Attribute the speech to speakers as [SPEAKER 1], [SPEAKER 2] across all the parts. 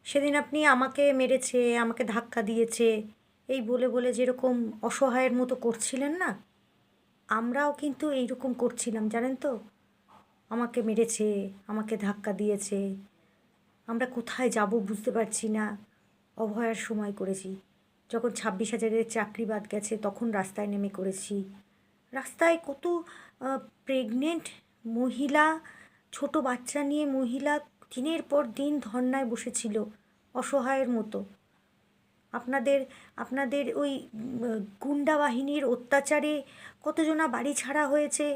[SPEAKER 1] সেদিন আপনি আমাকে মেরেছে, আমাকে ধাক্কা দিয়েছে, এই বলে বলে যেরকম অসহায়ের মতো করছিলেন না, আমরাও কিন্তু এইরকম করছিলাম জানেন তো। আমাকে মেরেছে, আমাকে ধাক্কা দিয়েছে, আমরা কোথায় যাব বুঝতে পারছি না, অভয়ার সময় করেছি। যখন 26,000-এর চাকরি বাদ গেছে তখন রাস্তায় নেমে করেছি। রাস্তায় কত প্রেগনেন্ট মহিলা, ছোট বাচ্চা নিয়ে মহিলা দিনের পর দিন ধর্নায় বসেছিল অসহায়ের মতো। আপনাদের আপনাদের ওই গুন্ডা বাহিনীর অত্যাচারে কতজনা বাড়ি ছাড়া হয়েছে।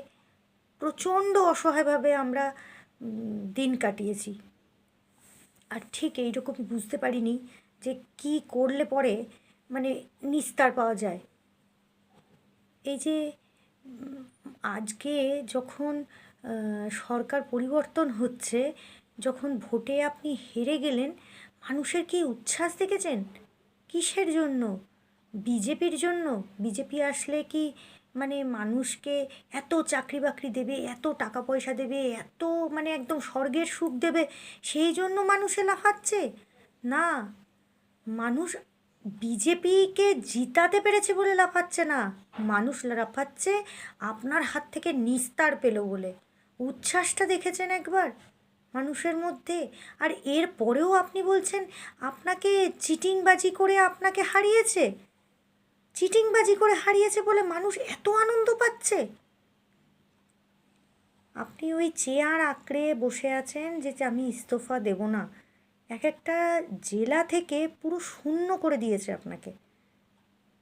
[SPEAKER 1] প্রচণ্ড অসহায়ভাবে আমরা দিন কাটিয়েছি। আর ঠিক এইরকম বুঝতে পারিনি যে কি করলে পরে মানে নিস্তার পাওয়া যায়। এই যে আজকে যখন সরকার পরিবর্তন হচ্ছে, যখন ভোটে আপনি হেরে গেলেন, মানুষের কি উচ্ছ্বাস দেখেছেন? কিসের জন্য? বিজেপির জন্য? বিজেপি আসলে কি মানে মানুষকে এত চাকরি বাকরি দেবে, এত টাকা পয়সা দেবে, এত মানে একদম স্বর্গের সুখ দেবে, সেই জন্য মানুষে লাফাচ্ছে? না, মানুষ বিজেপিকে জিতাতে পেরেছে বলে লাফাচ্ছে না, মানুষ লাফাচ্ছে আপনার হাত থেকে নিস্তার পেল বলে। উচ্ছ্বাসটা দেখেছেন একবার মানুষের মধ্যে? আর এর পরেও আপনি বলছেন আপনাকে চিটিংবাজি করে আপনাকে হারিয়েছে। চিটিংবাজি করে হারিয়েছে বলে মানুষ এত আনন্দ পাচ্ছে। আপনি ওই চেয়ার আঁকড়ে বসে আছেন যে আমি ইস্তফা দেব না। এক একটা জেলা থেকে পুরো শূন্য করে দিয়েছে আপনাকে।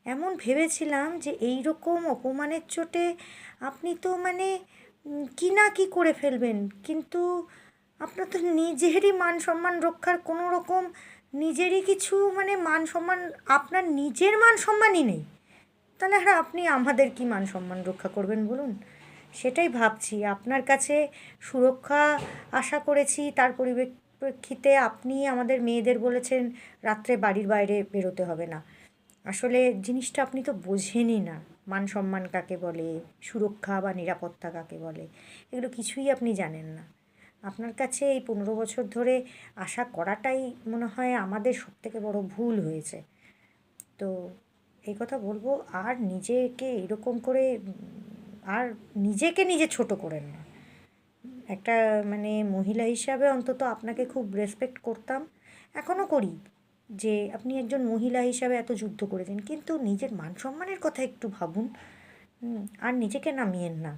[SPEAKER 1] এমন ভেবেছিলাম যে এই রকম অপমানের চোটে আপনি তো মানে কি না কি করে ফেলবেন, কিন্তু আপনার তো নিজেরই মান সম্মান রক্ষার কোনো রকম নিজেরই কিছু মানে মান সম্মান, আপনার নিজের মান সম্মানই নেই। তাহলে আর আপনি আমাদের কি মান সম্মান রক্ষা করবেন বলুন? সেটাই ভাবছি। আপনার কাছে সুরক্ষা আশা করেছি, তার পরিপ্রেক্ষিতে আপনি আমাদের মেয়েদের বলেছেন রাত্রে বাড়ির বাইরে বেরোতে হবে না। আসলে জিনিসটা আপনি তো বোঝেনই না, মান সম্মান কাকে বলে, সুরক্ষা বা নিরাপত্তা কাকে বলে, এগুলো কিছুই আপনি জানেন না। আপনার কাছে এই 15 বছর ধরে আশা করাটাই মনে হয় আমাদের সবথেকে বড় ভুল হয়েছে। তো এই কথা বলবো, আর নিজেকে এরকম করে আর নিজেকে নিজে ছোট করেন না। একটা মানে মহিলা হিসাবে অন্তত আপনাকে খুব রেসপেক্ট করতাম, এখনও করি, যে আপনি একজন মহিলা হিসাবে এত যুদ্ধ করেছেন, কিন্তু নিজের মান সম্মানের কথা একটু ভাবুন। আর নিজেকে নামিয়েন না।